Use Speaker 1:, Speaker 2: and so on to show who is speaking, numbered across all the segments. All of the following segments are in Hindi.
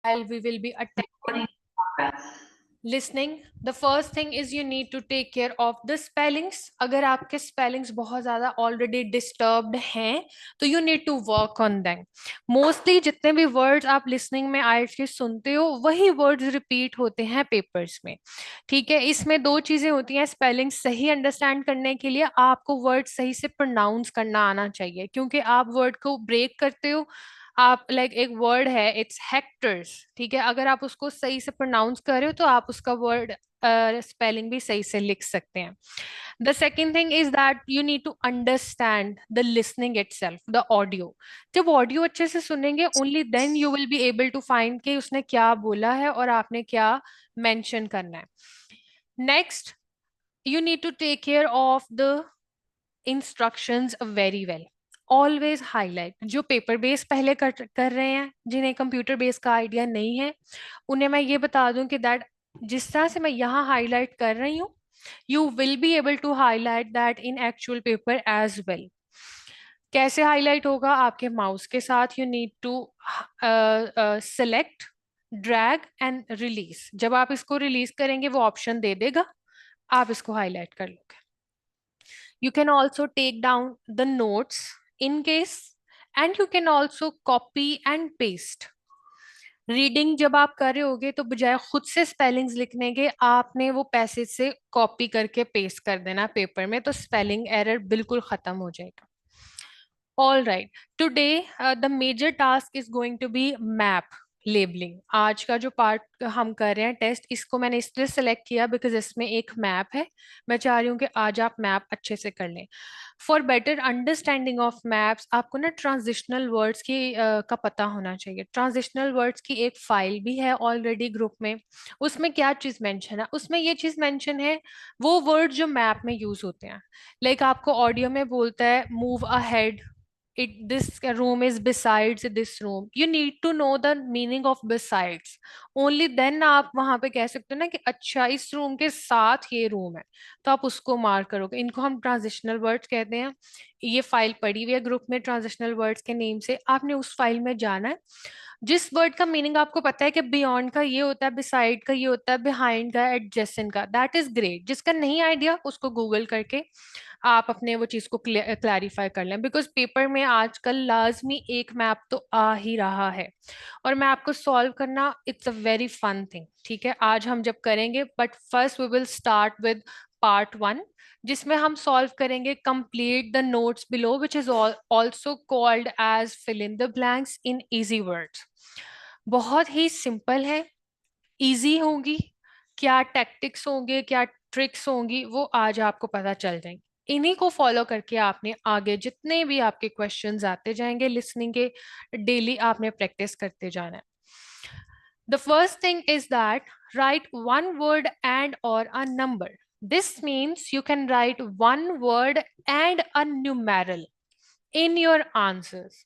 Speaker 1: while we will be attending listening. The first thing is you need to take care of the spellings. अगर आपके spellings बहुत ज़्यादा already disturbed हैं तो you need to work on them. Mostly जितने भी words आप listening में IELTS के सुनते हो वही words repeat होते हैं papers में. ठीक है, इसमें दो चीजें होती हैं. स्पेलिंग सही अंडरस्टैंड करने के लिए आपको वर्ड सही से प्रोनाउंस करना आना चाहिए, क्योंकि आप वर्ड को ब्रेक करते हो. आप लाइक एक वर्ड है इट्स हेक्टर्स, ठीक है, अगर आप उसको सही से प्रोनाउंस कर रहे हो तो आप उसका वर्ड स्पेलिंग भी सही से लिख सकते हैं. The second thing is that you need to understand the listening itself, the audio. जब ऑडियो अच्छे से सुनेंगे only then you will be able to find कि उसने क्या बोला है और आपने क्या मेंशन करना है. Next, you need to take care of the instructions very well. Always highlight. जो पेपर बेस पहले कर रहे हैं, जिन्हें कंप्यूटर बेस का आइडिया नहीं है, उन्हें मैं ये बता दूं कि दैट जिस तरह से मैं यहाँ हाईलाइट कर रही हूँ you will be able to highlight that in actual paper as well. कैसे हाईलाइट होगा? आपके माउस के साथ you need to select, drag and release. जब आप इसको रिलीज करेंगे वो ऑप्शन दे देगा, आप इसको हाईलाइट कर लोगे. You can also take down the notes in case, and you can also copy and paste. Reading जब आप कर रहे होगे तो बजाय खुद से स्पेलिंग्स लिखने के आपने वो पैसेज से कॉपी करके पेस्ट कर देना पेपर में, तो स्पेलिंग एरर बिल्कुल खत्म हो जाएगा. All right, today the major task is going to be map labelling. आज का जो पार्ट हम कर रहे हैं टेस्ट, इसको मैंने इसलिए सेलेक्ट किया बिकॉज इसमें एक मैप है. मैं चाह रही हूँ कि आज आप मैप अच्छे से कर लें. For better understanding of maps आपको ना ट्रांजिशनल वर्ड्स की का पता होना चाहिए. ट्रांजिशनल वर्ड्स की एक फाइल भी है ऑलरेडी ग्रुप में. उसमें क्या चीज़ मेंशन है? उसमें ये चीज़ मेंशन है वो वर्ड जो मैप में यूज होते हैं. लाइक आपको ऑडियो में बोलता है move ahead, it this room is besides this room. You need to know the meaning of besides. Only then आप वहां पे कह सकते हो ना कि अच्छा इस रूम के साथ ये रूम है, तो आप उसको मार्क करोगे. इनको हम ट्रांजिशनल वर्ड्स कहते हैं. ये फाइल पड़ी हुई है ग्रुप में ट्रांजिशनल वर्ड्स के नेम से. आपने उस फाइल में जाना है. जिस वर्ड का मीनिंग आपको पता है कि बियॉन्ड का ये होता है, बिसाइड का ये होता है, बिहाइंड का, एडजेसेंट का, दैट इज ग्रेट. जिसका नहीं आइडिया उसको गूगल करके आप अपने वो चीज को क्लैरिफाई कर लें, बिकॉज पेपर में आजकल लाजमी एक मैप तो आ ही रहा है और मैप को सॉल्व करना it's a very fun thing. ठीक है, आज हम जब करेंगे, but first we will start with part 1, जिसमें हम सॉल्व करेंगे complete the notes below which is also called as fill in the blanks in easy words. बहुत ही सिंपल है, इजी होगी. क्या टैक्टिक्स होंगे, क्या ट्रिक्स होंगी, वो आज आपको पता चल जाएंगे. इन्हीं को फॉलो करके आपने आगे जितने भी आपके क्वेश्चंस आते जाएंगे लिसनिंग के, डेली आपने प्रैक्टिस करते जाना है. The first thing is that write one word and और a number. This means you can write one word and a numeral in your answers.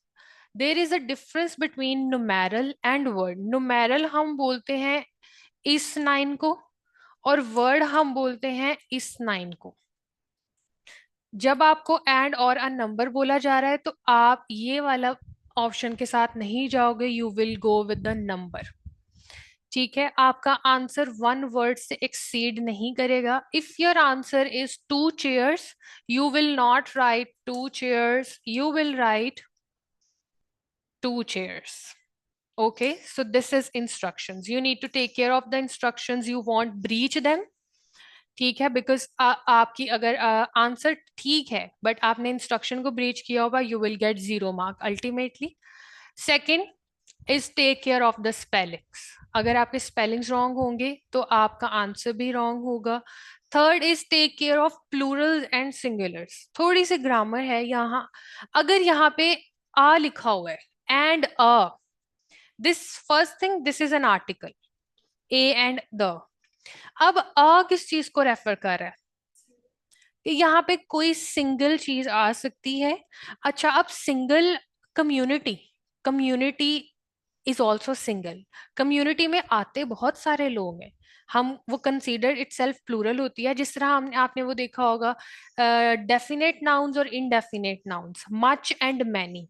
Speaker 1: There is a difference between numeral and word. Numeral हम बोलते हैं इस 9 को और word हम बोलते हैं इस 9 को. जब आपको and और a number बोला जा रहा है तो आप ये वाला ऑप्शन के साथ नहीं जाओगे, you will go with the number. ठीक है, आपका आंसर वन वर्ड से एक्सीड नहीं करेगा. If your answer is 2 chairs, you will not right 2 chairs, you will write 2 chairs. Okay, so this is instructions. You need to take care of the instructions. You won't breach them. ठीक है, बिकॉज आपकी अगर आंसर ठीक है बट आपने इंस्ट्रक्शन को ब्रीच किया होगा, you will get 0 mark ultimately. Second is take care of the spellings. अगर आपके स्पेलिंग्स रॉन्ग होंगे तो आपका आंसर भी रॉन्ग होगा. Third is take care of plurals and singulars. थोड़ी सी ग्रामर है यहाँ. अगर यहाँ पे आ लिखा हुआ है and a, this first thing, this is an article, A and the. अब अ किस चीज को रेफर कर रहा है? कि यहाँ पे कोई सिंगल चीज आ सकती है. अच्छा, अब single community, community is also single. Community में आते बहुत सारे लोग हैं, हम वो कंसीडर इटसेल्फ प्लूरल होती है. जिस तरह हमने आपने वो देखा होगा डेफिनेट नाउन्स और indefinite nouns, much and many.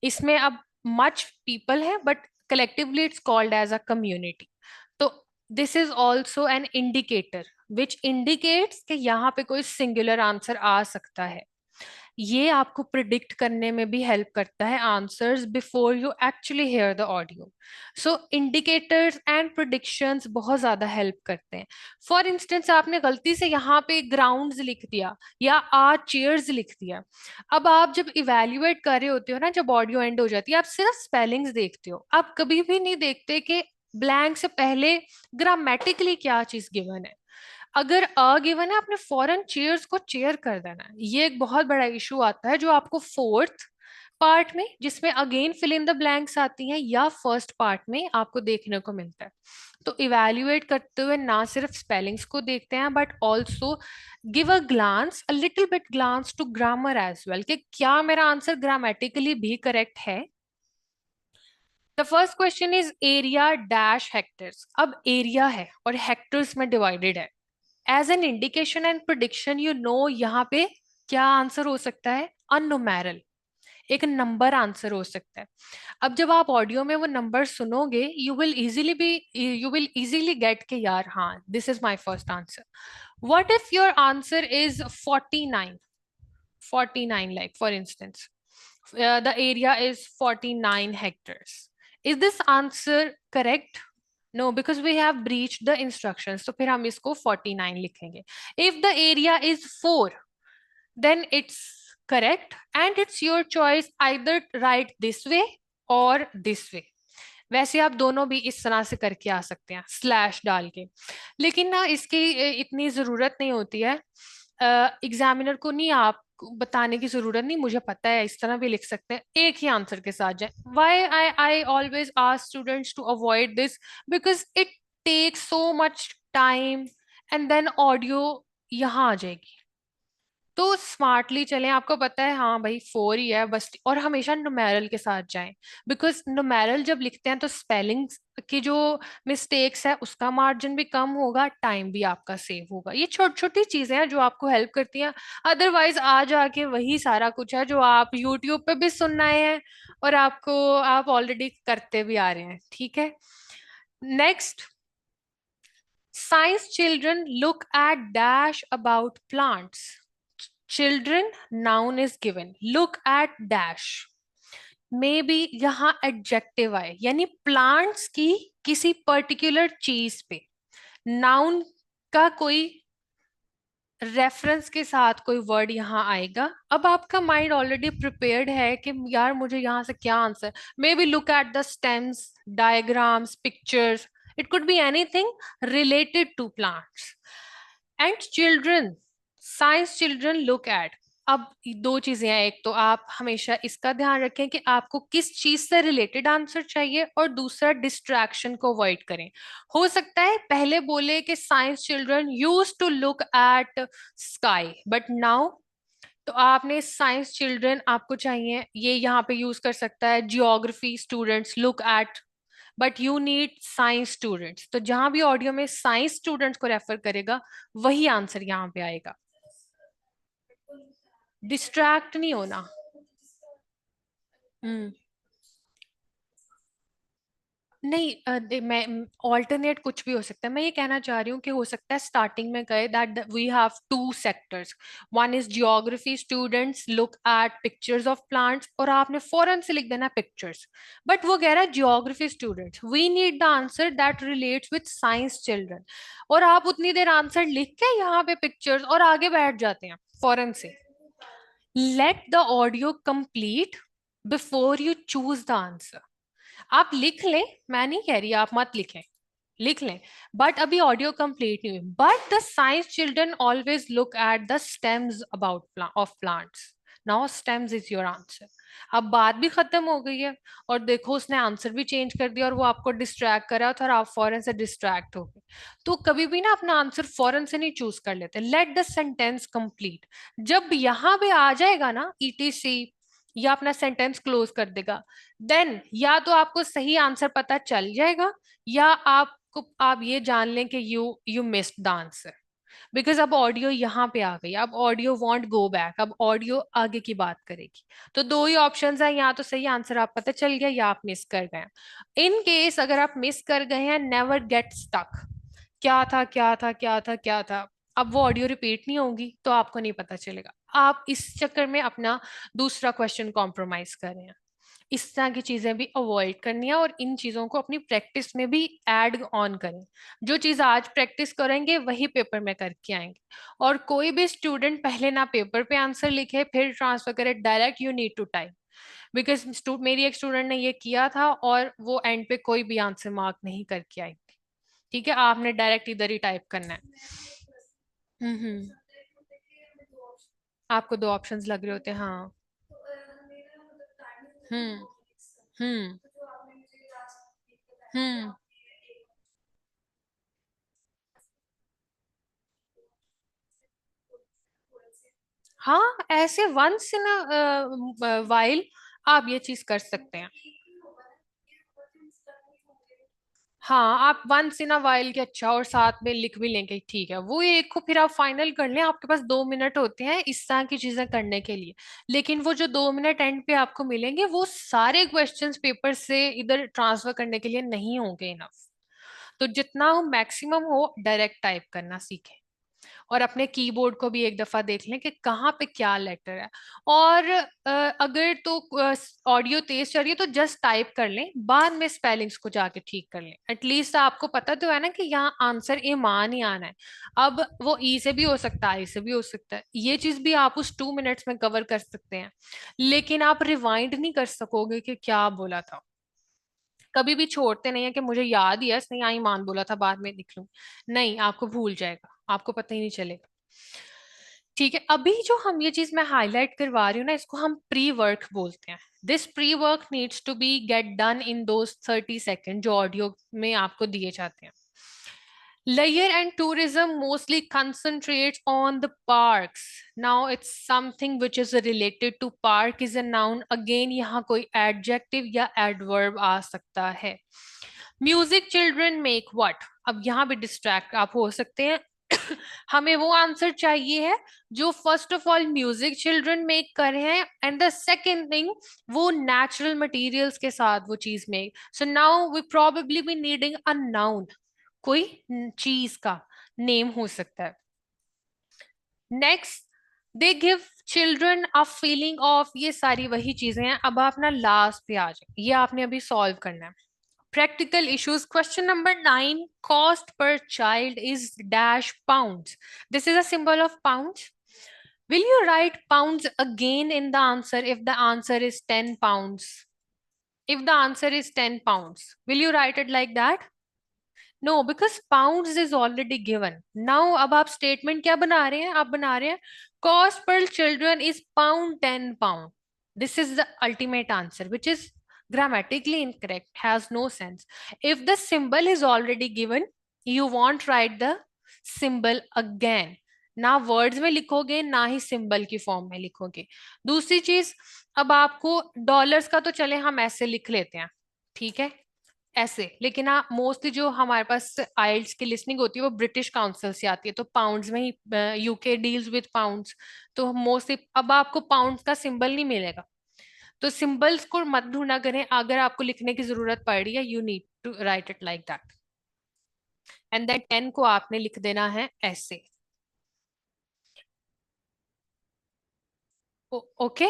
Speaker 1: इसमें अब मच पीपल है but collectively it's called as a community. तो this is also an indicator which indicates कि यहाँ पे कोई singular answer आ सकता है. ये आपको प्रिडिक्ट करने में भी हेल्प करता है answers before you actually hear the audio. So indicators and predictions बहुत ज्यादा हेल्प करते हैं. फॉर इंस्टेंस आपने गलती से यहाँ पे ग्राउंड्स लिख दिया या आ चेयर्स लिख दिया. अब आप जब इवेल्युएट कर रहे होते हो ना, जब ऑडियो एंड हो जाती है, आप सिर्फ स्पेलिंग्स देखते हो, आप कभी भी नहीं देखते कि ब्लैंक से पहले ग्रामेटिकली क्या चीज गिवन है. अगर अ गिवन है, आपने फॉरन चेयर्स को चेयर कर देना है. ये एक बहुत बड़ा इशू आता है जो आपको फोर्थ पार्ट में, जिसमें again fill in the blanks आती हैं, या फर्स्ट पार्ट में आपको देखने को मिलता है. तो इवेल्युएट करते हुए ना सिर्फ स्पेलिंग्स को देखते हैं but also give a glance, a little bit glance to grammar as well, कि क्या मेरा आंसर ग्रामेटिकली भी करेक्ट है. The first question is area dash hectares. अब एरिया है और हेक्टर्स में डिवाइडेड है. As an indication and prediction you know यहाँ पे क्या आंसर हो सकता है. अननुमेरल, एक नंबर आंसर हो सकता है. अब जब आप ऑडियो में वो नंबर सुनोगे, यू विल इजीली गेट के यार हाँ this is my first answer. What if your answer is 49, 49 like for instance, the area is 49 hectares. Is this answer correct? No, because we have breached the instructions. तो फिर हम इसको 49 लिखेंगे. If the area is 4, then it's correct and it's your choice, either write this way or this way. वैसे आप दोनों भी इस तरह से करके आ सकते हैं स्लैश डाल के, लेकिन ना इसकी इतनी जरूरत नहीं होती है. एग्जामिनर को नहीं आप बताने की जरूरत नहीं, मुझे पता है, इस तरह भी लिख सकते हैं, एक ही आंसर के साथ जाए. Why I always ask students to avoid this, because it takes so much time and then audio यहाँ आ जाएगी. तो स्मार्टली चलें. आपको पता है हाँ भाई 4 ही है बस, और हमेशा नुमेरल के साथ जाएं, बिकॉज नुमेरल जब लिखते हैं तो स्पेलिंग्स की जो मिस्टेक्स है उसका मार्जिन भी कम होगा, टाइम भी आपका सेव होगा. ये छोटी छोटी चीजें हैं जो आपको हेल्प करती हैं. अदरवाइज आ जाके वही सारा कुछ है जो आप यूट्यूब पे भी सुन रहे हैं और आप ऑलरेडी करते भी आ रहे हैं. ठीक है. Next, science children look at dash about plants. Children, noun is given. Look at dash. May be यहाँ एडजेक्टिव आए, यानी प्लांट्स की किसी पर्टिकुलर चीज पे नाउन का कोई रेफरेंस के साथ कोई वर्ड यहाँ आएगा. अब आपका माइंड ऑलरेडी प्रिपेयर्ड है कि यार मुझे यहाँ से क्या answer. Maybe look at the stems, diagrams, pictures. It could be anything related to plants. And children, science children look at. अब दो चीजें हैं, एक तो आप हमेशा इसका ध्यान रखें कि आपको किस चीज से रिलेटेड आंसर चाहिए, और दूसरा डिस्ट्रैक्शन को अवॉइड करें. हो सकता है पहले बोले कि science children use to look at sky, but now तो आपने साइंस चिल्ड्रन आपको चाहिए, ये यहाँ पे यूज कर सकता है geography students look eight, but you need science students. तो जहां भी ऑडियो में साइंस स्टूडेंट्स को रेफर करेगा वही आंसर यहाँ पे आएगा. डिस्ट्रैक्ट नहीं होना. हम्म. नहीं मैं ऑल्टरनेट कुछ भी हो सकता है. मैं ये कहना चाह रही हूँ कि हो सकता है स्टार्टिंग में कहे that we have 2 sectors. One is geography students look at pictures of plants, और आपने फौरन से लिख देना पिक्चर्स, बट वो कह रहा है geography students. We need the answer that relates with science children, और आप उतनी देर आंसर लिख के यहाँ पे पिक्चर्स और आगे बैठ जाते हैं फौरन से. Let the audio complete before you choose the answer. आप लिख लें, मैं नहीं कह रही आप मत लिखें, लिख लें, बट अभी ऑडियो कंप्लीट नहीं हुई. But the science children always look at the stems about of plants. Now stems is your answer. अब बात भी खत्म हो गई है, और देखो उसने आंसर भी चेंज कर दिया और वो आपको डिस्ट्रैक्ट कर रहा था और आप फौरन से डिस्ट्रैक्ट हो गए. तो कभी भी ना अपना आंसर फौरन से नहीं चूज कर लेते. Let the sentence complete. जब यहाँ पे आ जाएगा ना ईटीसी, या अपना सेंटेंस क्लोज कर देगा, देन या तो आपको सही आंसर पता चल जाएगा, या आप ये जान लें कि you missed the answer. Because अब ऑडियो यहाँ पे आ गई, अब ऑडियो वॉन्ट गो बैक, अब ऑडियो आगे की बात करेगी। तो दो ही ऑप्शंस है, या तो सही आंसर आप पता चल गया या आप मिस कर गए। इन केस अगर आप मिस कर गए हैं, नेवर गेट स्टक, क्या था क्या था क्या था क्या था, अब वो ऑडियो रिपीट नहीं होगी तो आपको नहीं पता चलेगा। आप इस चक्कर में अपना दूसरा क्वेश्चन कॉम्प्रोमाइज कर रहे हैं। इस तरह की चीजें भी अवॉइड करनी है और इन चीजों को अपनी प्रैक्टिस में भी ऐड ऑन करें। जो चीज आज प्रैक्टिस करेंगे वही पेपर में करके आएंगे। और कोई भी स्टूडेंट पहले ना पेपर पे आंसर लिखे फिर ट्रांसफर करे, direct you need to type. Because मेरी एक स्टूडेंट ने ये किया था और वो एंड पे कोई भी आंसर मार्क नहीं करके आई। ठीक है, आपने डायरेक्ट इधर ही टाइप करना है। हम्म। आपको दो ऑप्शंस लग रहे होते हैं, हाँ। हम्म। हम्म। हम्म। हाँ, ऐसे वंस इन वाइल आप ये चीज कर सकते हैं। हाँ, आप वंस इन अ वाइल के अच्छा और साथ में लिख भी लेंगे, ठीक है, वो एक को फिर आप फाइनल कर लें। आपके पास 2 मिनट होते हैं इस तरह की चीजें करने के लिए। लेकिन वो जो 2 मिनट एंड पे आपको मिलेंगे वो सारे क्वेश्चंस पेपर से इधर ट्रांसफर करने के लिए नहीं होंगे इनफ। तो जितना हो मैक्सिमम हो डायरेक्ट टाइप करना सीखें। और अपने कीबोर्ड को भी एक दफा देख लें कि कहाँ पे क्या लेटर है। और अगर तो ऑडियो तेज चल रही है तो जस्ट टाइप कर लें, बाद में स्पेलिंग्स को जाके ठीक कर लें। एटलीस्ट आपको पता तो है ना कि यहाँ आंसर ईमान ही आना है। अब वो ई से भी हो सकता है, आई से भी हो सकता है, ये चीज भी आप उस 2 मिनट्स में कवर कर सकते हैं। लेकिन आप रिवाइंड नहीं कर सकोगे कि क्या बोला था। कभी भी छोड़ते नहीं है कि मुझे याद ही है इसने यहाँ ईमान बोला था बाद में लिख लूं। नहीं, आपको भूल जाएगा, आपको पता ही नहीं चलेगा। ठीक है, अभी जो हम ये चीज मैं हाईलाइट करवा रही हूँ ना, इसको हम प्री वर्क बोलते हैं। This pre work needs to be get done in those 30 second जो ऑडियो में आपको दिए जाते हैं। Leisure and tourism mostly concentrates on the parks. Now it's something which is related to park is a noun. Again यहाँ कोई adjective या adverb आ सकता है। Music children make what? अब यहाँ भी distract आप हो सकते हैं। हमें वो आंसर चाहिए है जो first of all music children make कर रहे हैं, एंड द सेकेंड थिंग वो नेचुरल मटेरियल्स के साथ वो चीज make. So now we probably be needing a noun, कोई चीज का नेम हो सकता है। Next, they give children a feeling of, ये सारी वही चीजें हैं। अब आप ना लास्ट पे आ जाए, ये आपने अभी सॉल्व करना है। Practical issues. Question number 9. Cost per child is dash pounds. This is a symbol of pounds. Will you write pounds again in the answer if the answer is 10 pounds? If the answer is 10 pounds, will you write it like that? No, because pounds is already given. Now, अब आप statement क्या बना रहे हैं? आप बना रहे हैं cost per children is pound 10 pound. This is the ultimate answer, which is grammatically incorrect, has no sense. If the symbol is already given, you won't write the symbol again. ना वर्ड्स में लिखोगे ना ही सिंबल की फॉर्म में लिखोगे। दूसरी चीज, अब आपको डॉलर्स का तो चले हम ऐसे लिख लेते हैं, ठीक है, ऐसे। लेकिन हाँ, मोस्टली जो हमारे पास आइल्स की लिसनिंग होती है वो ब्रिटिश काउंसिल से आती है, तो पाउंड्स में ही यूके डील्स विद पाउंड्स। तो मोस्टली अब आपको पाउंड्स का सिंबल नहीं मिलेगा। तो सिंबल्स को मत ढूंढा करें, अगर आपको लिखने की जरूरत पड़ रही है you need to write it like that. And then 10 को आपने लिख देना है ऐसे। ओके।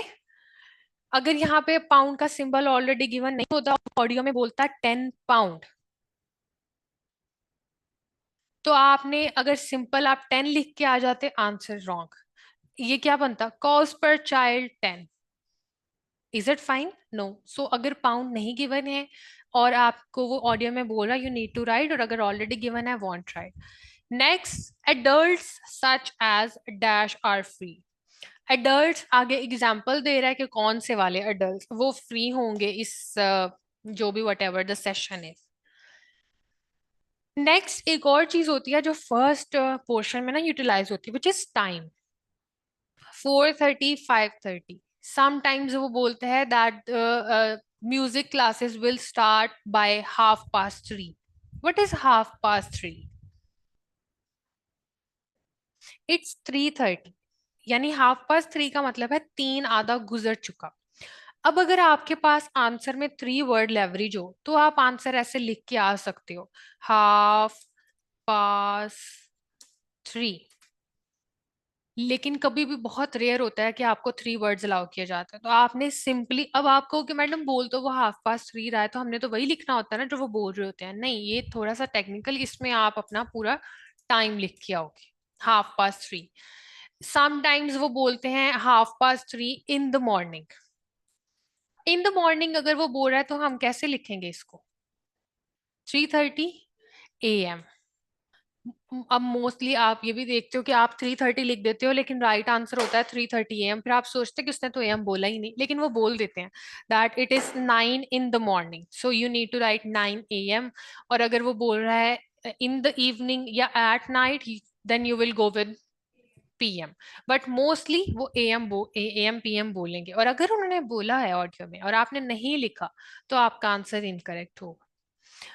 Speaker 1: अगर यहाँ पे पाउंड का सिंबल ऑलरेडी गिवन नहीं होता, ऑडियो में बोलता 10 पाउंड, तो आपने अगर सिंपल आप 10 लिख के आ जाते, आंसर रॉन्ग। ये क्या बनता, cost per child 10। Is it fine? No. So अगर पाउंड नहीं गिवन है और आपको वो ऑडियो में बोल रहा है यू नीड टू राइट, और अगर ऑलरेडी गिवन है won't write. Next, adults such as dash are free. Adults आगे एग्जाम्पल दे रहा है कि कौन से वाले एडल्ट्स वो फ्री होंगे इस जो भी what ever the session is. Next, एक और चीज होती है जो फर्स्ट पोर्शन में ना यूटिलाइज होती है, विच इज टाइम। 4:30, 5:30। समटाइम्स वो बोलते हैं that music classes will start by 3:30। What is 3:30? It's 3:30, यानी 3:30 का मतलब है 3 आधा गुजर चुका। अब अगर आपके पास आंसर में 3 वर्ड लेवरेज हो तो आप आंसर ऐसे लिख के आ सकते हो, 3:30। लेकिन कभी भी बहुत रेयर होता है कि आपको 3 वर्ड्स अलाउ किया जाता है, तो आपने सिंपली, अब आप कहो कि मैडम बोल तो वो 3:30 रहा है, तो हमने तो वही लिखना होता है ना जो वो बोल रहे होते हैं। नहीं, ये थोड़ा सा टेक्निकल, इसमें आप अपना पूरा टाइम लिख के आओगे। 3:30। समटाइम्स वो बोलते हैं 3:30 इन the morning. In the morning अगर वो बोल रहा है तो हम कैसे लिखेंगे इसको? 3:30 AM। अब मोस्टली आप ये भी देखते हो कि आप 3:30 लिख देते हो, लेकिन राइट आंसर होता है 3:30 AM। फिर आप सोचते हैं कि उसने तो AM बोला ही नहीं, लेकिन वो बोल देते हैं that it is 9 in the morning, so you need to write 9 AM। और अगर वो बोल रहा है इन द इवनिंग या at night, then you will go with PM। But mostly वो AM PM बोलेंगे। और अगर उन्होंने बोला है ऑडियो में और आपने नहीं लिखा तो आपका आंसर इनकरेक्ट होगा।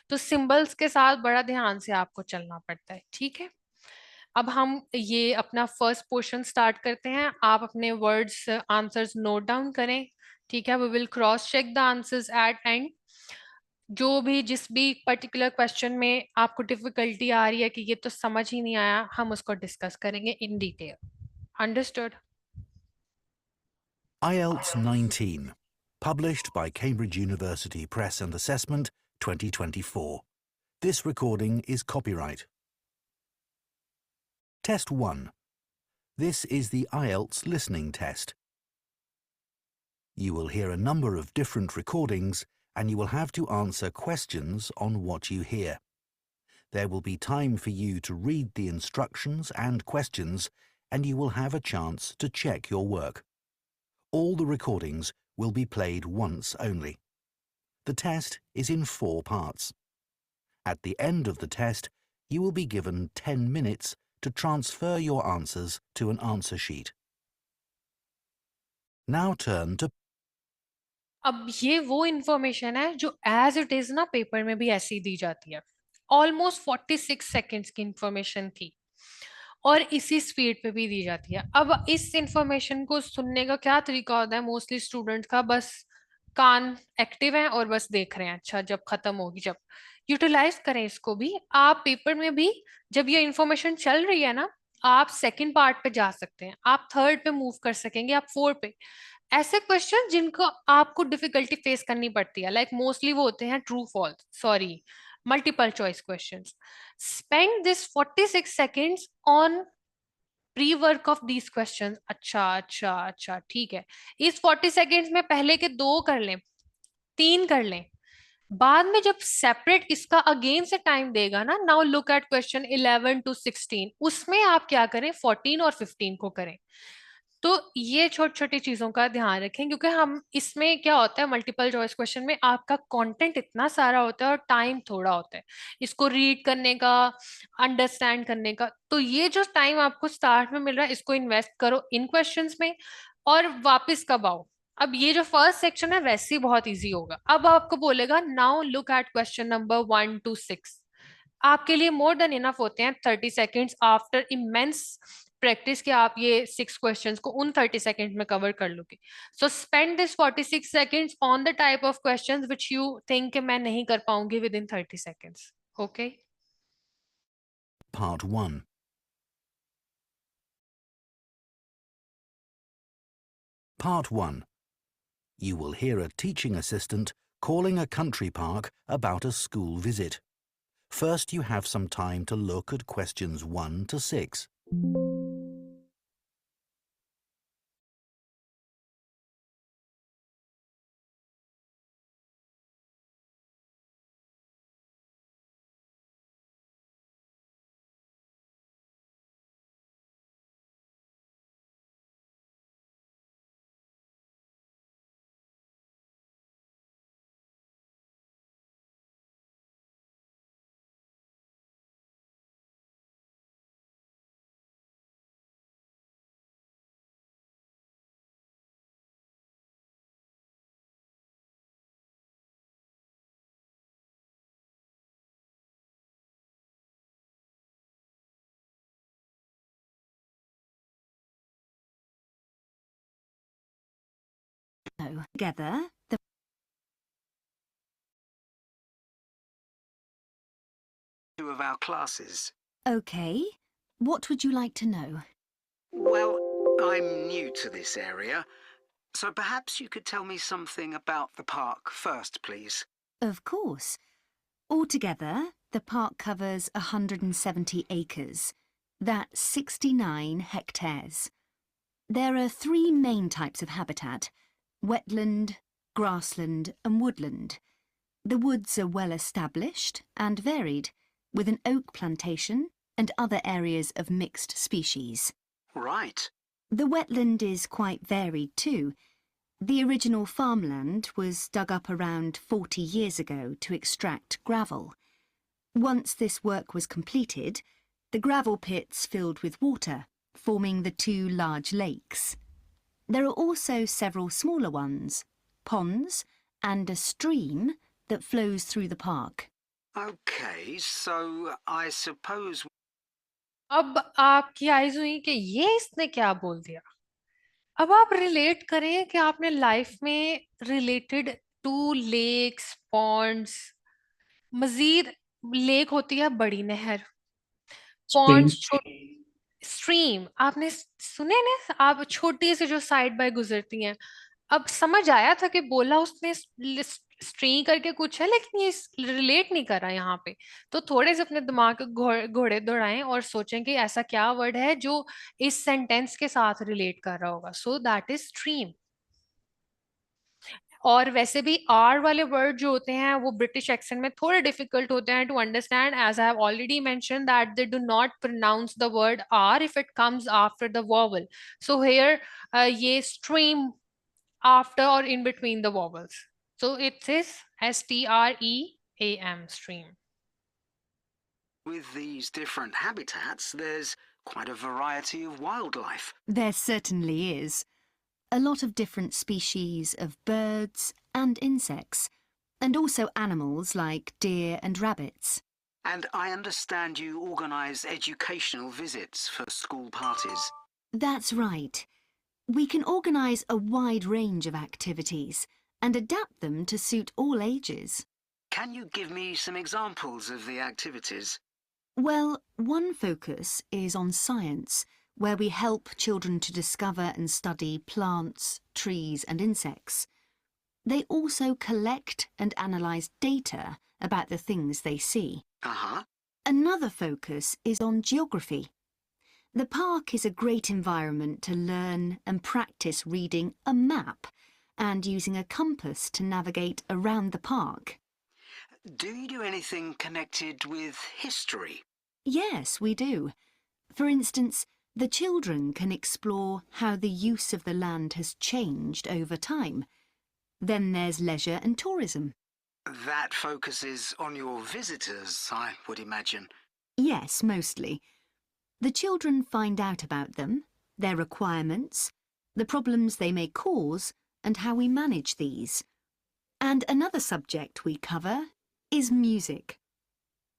Speaker 1: तो सिंबल्स के साथ बड़ा ध्यान से आपको चलना पड़ता है, ठीक है। अब हम ये अपना फर्स्ट पोर्शन स्टार्ट करते हैं। आप अपने वर्ड्स आंसर्स नोट डाउन करें, ठीक है। We will cross check the answers at end. जो भी जिस भी पर्टिकुलर क्वेश्चन में आपको डिफिकल्टी आ रही है कि ये तो समझ ही नहीं आया, हम उसको डिस्कस करेंगे in detail. Understood?
Speaker 2: IELTS 19, published by Cambridge University Press and Assessment 2024. This recording is copyright. Test 1. This is the IELTS listening test. You will hear a number of different recordings and you will have to answer questions on what you hear. There will be time for you to read the instructions and questions and you will have a chance to check your work. All the recordings will be played once only. The test is in 4 parts. At the end of the test, you will be given 10 minutes to transfer your answers to an answer sheet. Now turn to
Speaker 1: अब ये वो इंफॉर्मेशन है जो एज इट इज ना पेपर में भी ऐसी दी जाती है। ऑलमोस्ट 46 सेकेंड्स की इंफॉर्मेशन थी और इसी स्पीड पे भी दी जाती है। अब इस इंफॉर्मेशन को सुनने का क्या तरीका होता है मोस्टली स्टूडेंट्स का? बस कान एक्टिव है और बस देख रहे हैं, अच्छा जब खत्म होगी जब। यूटिलाइज करें इसको भी। आप पेपर में भी जब ये इंफॉर्मेशन चल रही है ना, आप सेकंड पार्ट पे जा सकते हैं, आप थर्ड पे मूव कर सकेंगे, आप फोर्थ पे। ऐसे क्वेश्चन जिनको आपको डिफिकल्टी फेस करनी पड़ती है, लाइक मोस्टली वो होते हैं true false, sorry, multiple choice questions. Spend this 46 seconds on pre work of these questions. अच्छा अच्छा अच्छा, ठीक है। इस 40 सेकेंड्स में पहले के 2 कर लें, 3 कर लें। बाद में जब सेपरेट इसका अगेन से टाइम देगा ना, now look at question 11 to 16, उसमें आप क्या करें, 14 और 15 को करें। तो ये छोटी छोटी चीजों का ध्यान रखें, क्योंकि हम इसमें क्या होता है, मल्टीपल चॉइस क्वेश्चन में आपका कंटेंट इतना सारा होता है और टाइम थोड़ा होता है इसको रीड करने का, अंडरस्टैंड करने का। तो ये जो टाइम आपको स्टार्ट में मिल रहा है, इसको इन्वेस्ट करो इन क्वेश्चंस में और वापस कब आओ। अब ये जो फर्स्ट सेक्शन है वैसे ही बहुत इजी होगा। अब आपको बोलेगा now look at question number 1 to 6। आपके लिए मोर देन इनफ होते हैं 30 सेकेंड्स आफ्टर इमेंस प्रैक्टिस कि आप ये 6 क्वेश्चंस को उन 30 सेकेंड में कवर कर लोगे। So spend this 46 seconds on the type of questions which you think मैं नहीं कर पाऊंगी within 30 seconds. Okay.
Speaker 2: Part 1. Part 1. You will hear a teaching assistant calling a country park about a school visit. First, you have some time to look at questions 1 to 6.
Speaker 3: Together, the
Speaker 4: Two of our classes.
Speaker 3: Okay. What would you like to know?
Speaker 4: Well, I'm new to this area, so perhaps you could tell me something about the park first, please.
Speaker 3: Of course. Altogether, the park covers 170 acres. That's 69 hectares. There are 3 main types of habitat: wetland, grassland and woodland. The woods are well established and varied, with an oak plantation and other areas of mixed species.
Speaker 4: Right.
Speaker 3: The wetland is quite varied too. The original farmland was dug up around 40 years ago to extract gravel. Once this work was completed, the gravel pits filled with water, forming the 2 large lakes. There are also several smaller ones, ponds, and a stream that flows through the park.
Speaker 4: Okay, so I suppose...
Speaker 1: अब आपकी आईज हुई कि ये इसने क्या बोल दिया। अब आप रिलेट करें कि आपने लाइफ में रिलेटेड टू लेक्स पॉन्ड्स, मजीद लेक होती है बड़ी नहर, पॉन्ड्स स्ट्रीम आपने सुने ना, आप छोटी सी जो साइड बाय गुजरती हैं। अब समझ आया था कि बोला उसने स्ट्री करके कुछ है, लेकिन ये रिलेट नहीं कर रहा यहाँ पे। तो थोड़े से अपने दिमाग के घोड़े दौड़ाएं और सोचें कि ऐसा क्या वर्ड है जो इस सेंटेंस के साथ रिलेट कर रहा होगा। So that is stream. और वैसे भी आर वाले वर्ड जो होते हैं वो ब्रिटिश एक्सेंट में थोड़े डिफिकल्ट होते हैं to understand, as I have already mention that they do not pronounce the word R if it comes after the vowel. So here ये stream after or in between the vowels. So it is S-T-R-E-A-M, stream.
Speaker 4: With these different habitats, there's quite a variety of wildlife.
Speaker 3: There certainly is. A lot of different species of birds and insects, and also animals like deer and rabbits.
Speaker 4: And I understand you organise educational visits for school parties.
Speaker 3: That's right. We can organise a wide range of activities and adapt them to suit all ages.
Speaker 4: Can you give me some examples of the activities?
Speaker 3: Well, one focus is on science, where we help children to discover and study plants, trees and insects. They also collect and analyse data about the things they see.
Speaker 4: Uh-huh.
Speaker 3: Another focus is on geography. The park is a great environment to learn and practice reading a map and using a compass to navigate around the park.
Speaker 4: Do you do anything connected with history?
Speaker 3: Yes, we do. For instance, the children can explore how the use of the land has changed over time. Then there's leisure and tourism.
Speaker 4: That focuses on your visitors, I would imagine.
Speaker 3: Yes, mostly. The children find out about them, their requirements, the problems they may cause, and how we manage these. And another subject we cover is music.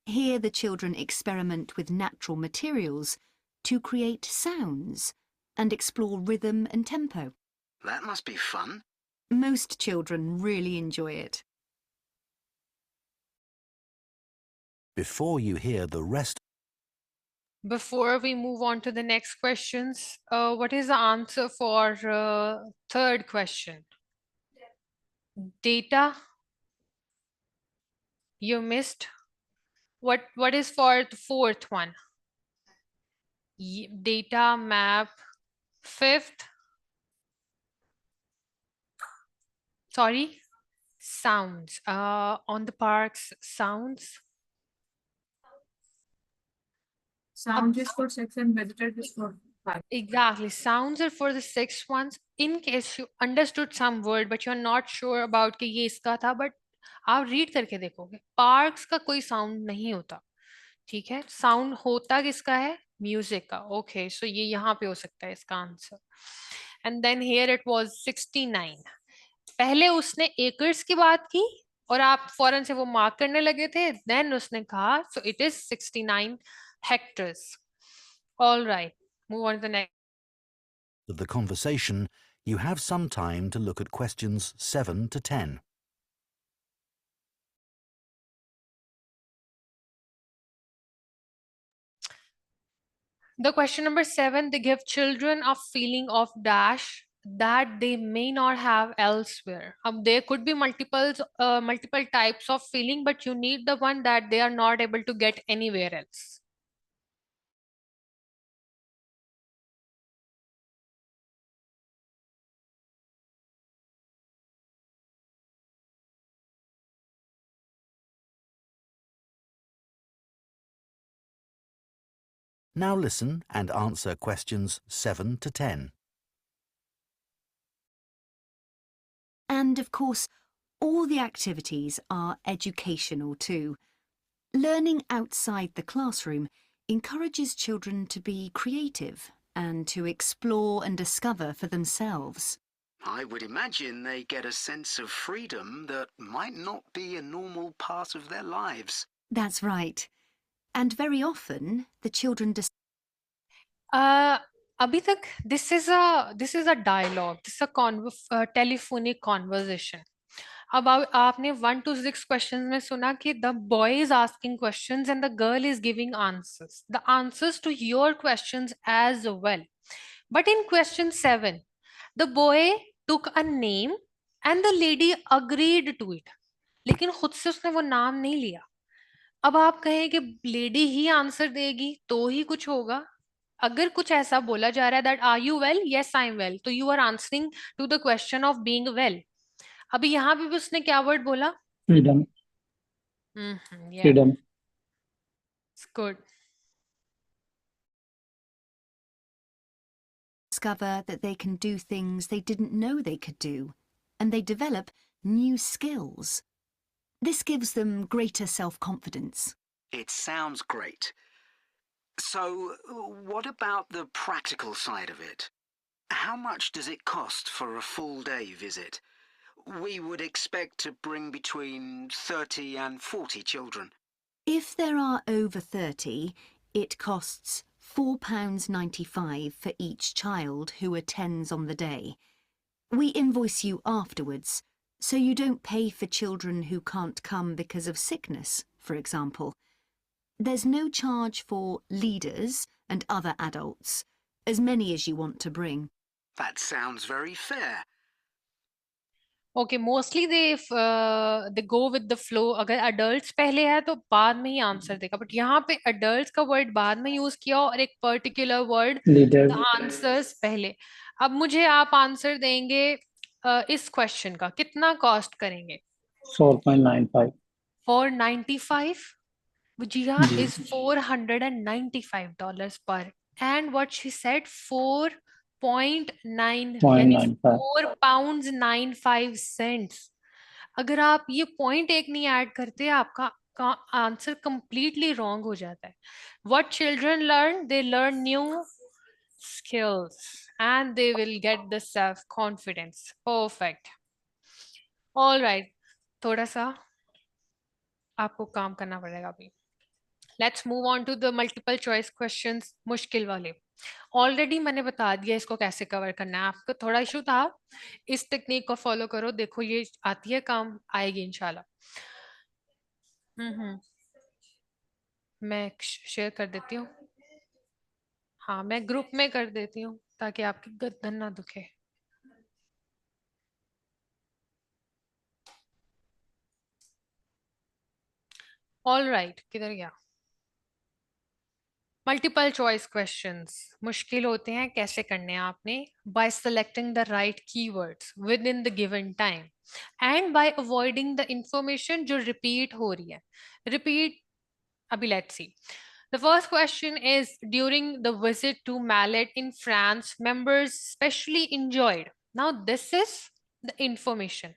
Speaker 3: Here the children experiment with natural materials to create sounds and explore rhythm and tempo.
Speaker 4: That must be fun.
Speaker 3: Most children really enjoy it.
Speaker 2: Before you hear the rest,
Speaker 1: Before we move on to the next questions, what is the answer for third question? Data. You missed. What is for the fourth one? Data, map. Fifth. Sorry. Sounds. On the parks, sounds.
Speaker 5: Sound is for 6 and visited is for 5.
Speaker 1: Exactly. Sounds are for the 6 ones. In case you understood some word but you're not sure about कि ये इसका था, but आप रीड करके देखोगे पार्क्स का कोई साउंड नहीं होता। ठीक है, साउंड होता किसका है? म्यूजिक का। ओके, सो ये यहाँ पे हो सकता है इसका answer. And then here it was 69। पहले उसने एकर्स की बात की और आप फौरन से वो मार्क करने लगे थे, देन उसने कहा so it is 69 hectares. All right, move on to the next.
Speaker 2: of the conversation, You have some time to look at questions 7 to 10.
Speaker 1: The question number 7, they give children a feeling of dash that they may not have elsewhere. There could be multiple types of feeling, but you need the one that they are not able to get anywhere else.
Speaker 2: Now listen and answer questions 7 to 10.
Speaker 3: And of course, all the activities are educational too. Learning outside the classroom encourages children to be creative and to explore and discover for themselves.
Speaker 4: I would imagine they get a sense of freedom that might not be a normal part of their lives.
Speaker 3: That's right. And very often, the children
Speaker 1: अभी तक this is a dialogue, this is a telephonic conversation. अब आपने 1 to 6 questions में सुना कि the boy is asking questions and the girl is giving answers. The answers to your questions as well. But in question 7, the boy took a name and the lady agreed to it. लेकिन खुद से उसने वो नाम नहीं लिया. अब आप कहें कि लेडी ही आंसर देगी तो ही कुछ होगा. अगर कुछ ऐसा बोला जा रहा है that are you well, yes I am well, तो you are answering to the question of being well. अभी यहाँ पे भी उसने क्या वर्ड बोला?
Speaker 6: Freedom.
Speaker 1: Yeah,
Speaker 6: Freedom.
Speaker 1: it's good.
Speaker 3: discover that they can do things they didn't know they could do, and they develop new skills. This gives them greater self-confidence.
Speaker 4: It sounds great. So, what about the practical side of it? How much does it cost for a full-day visit? We would expect to bring between 30 and 40 children.
Speaker 3: If there are over 30, it costs £4.95 for each child who attends on the day. We invoice you afterwards, so you don't pay for children who can't come because of sickness, for example. There's no charge for leaders and other adults, as many as you want to bring.
Speaker 4: That sounds very fair.
Speaker 1: Okay, mostly they go with the flow. अगर adults पहले है तो बाद में ही आंसर देगा, but यहाँ पे adults का word बाद में यूज किया और एक particular word
Speaker 6: Leader.
Speaker 1: the answers पहले. अब मुझे आप आंसर देंगे इस क्वेश्चन का कितना कॉस्ट करेंगे?
Speaker 6: 4.95.
Speaker 1: 495. Vijaya
Speaker 6: ji.
Speaker 1: is $495 per, and what she said 4.9 यानी
Speaker 6: 0.95.
Speaker 1: 4 pounds 95 cents. अगर आप ये पॉइंट एक नहीं ऐड करते आपका आंसर कंप्लीटली रॉन्ग हो जाता है. What children learn, they learn new skills and they will get the self confidence. Perfect. All right, थोड़ा सा आपको काम करना पड़ेगा अभी. Let's move on to the multiple choice questions, मुश्किल वाले. ऑलरेडी मैंने बता दिया इसको कैसे कवर करना है. आपको थोड़ा इशू था, इस टेक्निक को फॉलो करो, देखो ये आती है, काम आएगी इंशाल्लाह. मैं शेयर कर देती हूँ. हाँ, मैं ग्रुप में कर देती हूँ ताकि आपकी गर्दन ना दुखे. ऑल राइट, किधर गया? मल्टीपल चॉइस क्वेश्चंस मुश्किल होते हैं, कैसे करने हैं आपने? Bye selecting the right keywords with in the given time and bye avoiding the information जो रिपीट हो रही है. रिपीट, अभी let's see. The first question is, during the visit to Mallet in France, members especially enjoyed. Now this is the information.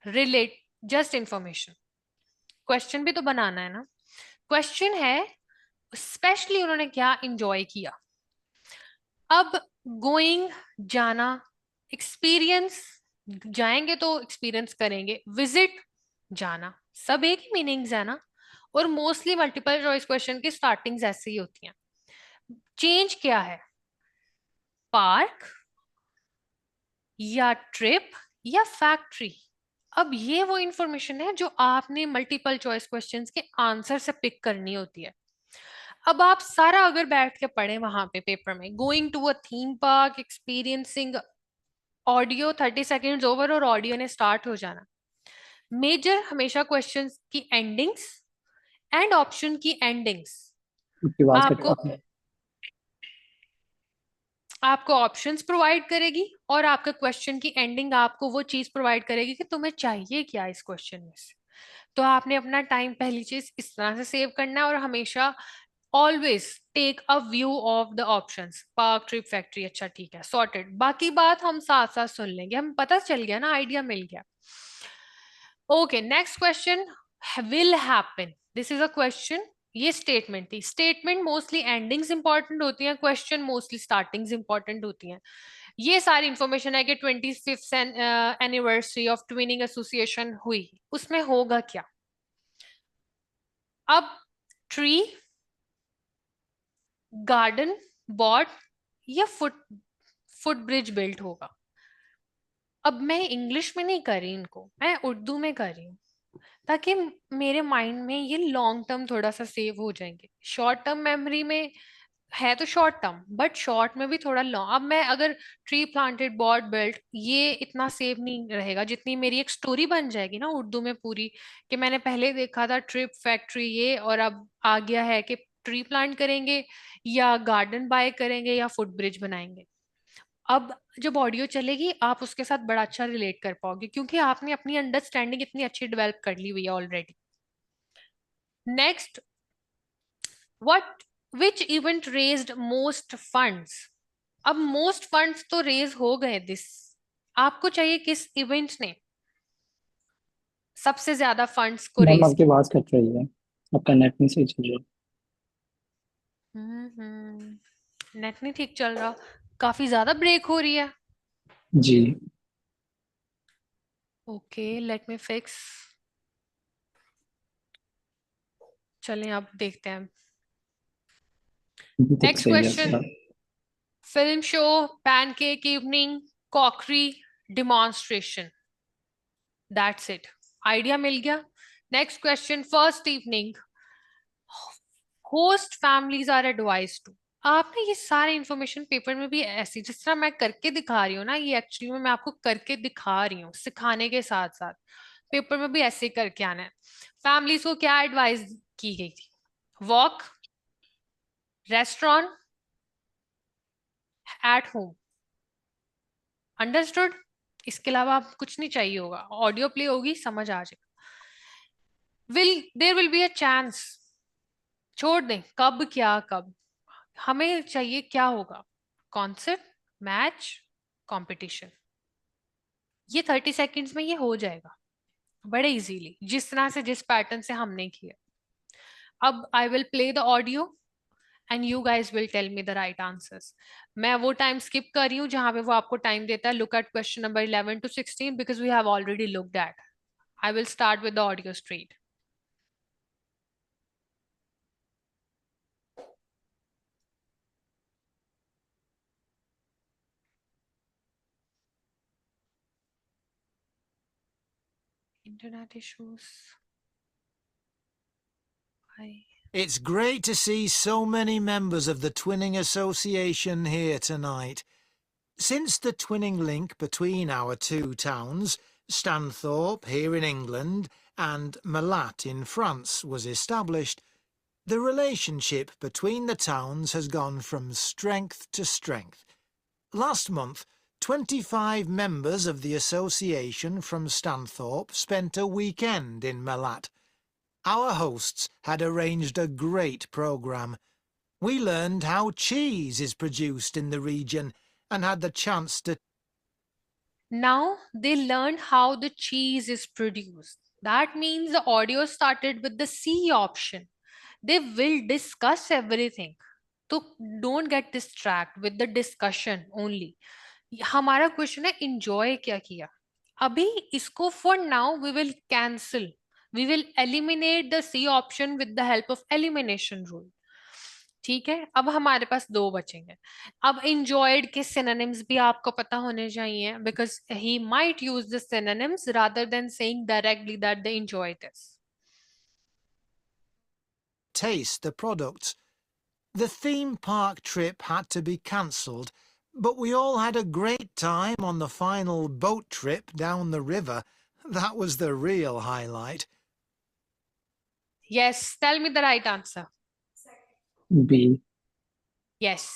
Speaker 1: Relate, just information. Question भी तो बनाना है ना. Question है, स्पेशली उन्होंने क्या इंजॉय किया. अब गोइंग, जाना, एक्सपीरियंस, जाएंगे तो एक्सपीरियंस करेंगे, विजिट, जाना, सब एक ही मीनिंग्स है ना. और मोस्टली मल्टीपल चॉइस क्वेश्चन की स्टार्टिंग्स ऐसे ही होती हैं. चेंज क्या है? पार्क या ट्रिप या फैक्ट्री। अब ये वो इंफॉर्मेशन है जो आपने मल्टीपल चॉइस क्वेश्चंस के आंसर से पिक करनी होती है। अब आप सारा अगर बैठ के पढ़े वहां पे पेपर में, going to a theme park, experiencing, audio 30 seconds over और ऑडियो ने स्टार्ट हो जाना। मेजर हमेशा क्वेश्चंस की एंडिंग्स एंड ऑप्शन की एंडिंग्स।
Speaker 6: आपकी आवाज कट
Speaker 1: आपको
Speaker 6: रही है।
Speaker 1: आपको ऑप्शंस प्रोवाइड करेगी और आपके क्वेश्चन की एंडिंग आपको वो चीज प्रोवाइड करेगी कि तुम्हें चाहिए क्या इस क्वेश्चन में से। तो आपने अपना टाइम पहली चीज इस तरह से सेव करना है और हमेशा always take a view of the options. Park, trip, factory, अच्छा ठीक है, सॉर्टेड। बाकी बात हम साथ साथ सुन लेंगे, हम पता चल गया ना, आइडिया मिल गया। Okay, next question, will happen. This is a question, ये स्टेटमेंट थी। स्टेटमेंट मोस्टली एंडिंग्स इंपॉर्टेंट होती हैं, क्वेश्चन मोस्टली स्टार्टिंग्स इंपॉर्टेंट होती हैं। ये सारी इंफॉर्मेशन है कि 25th anniversary of twinning association हुई, उसमें होगा क्या। अब ट्री, गार्डन बॉट या फुट ब्रिज बिल्ट होगा। अब मैं इंग्लिश में नहीं कर रही इनको, मैं उर्दू में कर रही हूँ, ताकि मेरे माइंड में ये लॉन्ग टर्म थोड़ा सा सेव हो जाएंगे। शॉर्ट टर्म मेमोरी में है तो शॉर्ट टर्म, बट शॉर्ट में भी थोड़ा लॉन्ग। अब मैं अगर ट्री प्लांटेड बॉट बिल्ट, ये इतना सेव नहीं रहेगा जितनी मेरी एक स्टोरी बन जाएगी ना उर्दू में पूरी, कि मैंने पहले देखा था ट्रिप, फैक्ट्री ये, और अब आ गया है कि ट्री प्लांट करेंगे या गार्डन बाय करेंगे या फुट ब्रिज बनाएंगे। अब जब ऑडियो चलेगी आप उसके साथ बड़ा अच्छा रिलेट कर पाओगे, क्योंकि आपने अपनी अंडरस्टैंडिंग इतनी अच्छी डेवलप कर ली हुई है already. Next, what which event raised most funds. अब मोस्ट फंड्स तो रेज हो गए दिस, आपको चाहिए किस इवेंट ने सबसे ज्यादा फंड्स को
Speaker 6: मैम
Speaker 1: रेज
Speaker 6: आपकी
Speaker 1: किया।
Speaker 6: आवाज कट रही है, आपका नेट नहीं सही चल रहा।
Speaker 1: नेट नहीं ठीक चल रहा, काफी ज्यादा ब्रेक हो रही है।
Speaker 6: जी।
Speaker 1: Okay, let me fix. चलें अब देखते हैं।
Speaker 6: अभी तक
Speaker 1: नेक्स्ट
Speaker 6: सही है
Speaker 1: क्वेश्चन,
Speaker 6: थोड़ा।
Speaker 1: Film show, pancake evening, cookery, demonstration. That's it, idea मिल गया। Next question, first evening, host families are advise to. आपने ये सारे इंफॉर्मेशन पेपर में भी ऐसी, जिस तरह मैं करके दिखा रही हूँ ना, ये एक्चुअली में मैं आपको करके दिखा रही हूँ सिखाने के साथ साथ, पेपर में भी ऐसे करके आना है। फैमिलीज को क्या एडवाइस की गई थी, walk, restaurant, at home. Understood, इसके अलावा आप कुछ नहीं चाहिए होगा, ऑडियो प्ले होगी समझ आ जाएगा। There will be a chance, छोड़ दें कब क्या कब, हमें चाहिए क्या होगा, कॉन्सर्ट, मैच, कंपटीशन। ये 30 सेकेंड्स में ये हो जाएगा बड़े इजीली, जिस तरह से जिस पैटर्न से हमने किया। अब I will play the audio and you guys will tell me the right answers. मैं वो टाइम स्किप कर रही हूँ जहां पे वो आपको टाइम देता है look at question number 11 to 16 because we have already looked at. I will start with the audio straight. Internet issues.
Speaker 7: It's great to see so many members of the Twinning Association here tonight. Since the twinning link between our two towns, Stanthorpe here in England and Malat in France, was established, the relationship between the towns has gone from strength to strength. Last month, 25 members of the association from Stanthorpe spent a weekend in Malat. Our hosts had arranged a great programme. We learned how cheese is produced in the region and had the chance to
Speaker 1: Now they learned how the cheese is produced. That means the audio started with the C option. They will discuss everything. So don't get distracted with the discussion only. हमारा क्वेश्चन है enjoy क्या किया। अभी इसको for now we will cancel. We will eliminate the C option with the help of elimination rule. ठीक है, अब हमारे पास 2 बचेंगे। अब enjoyed के synonyms भी आपको पता होने चाहिए, because he might use the synonyms rather than saying directly that they enjoy this.
Speaker 7: Taste the products. The theme park trip had to be cancelled, but we all had a great time on the final boat trip down the river. That was the real highlight.
Speaker 1: Yes, tell me the right answer.
Speaker 6: B.
Speaker 1: Yes,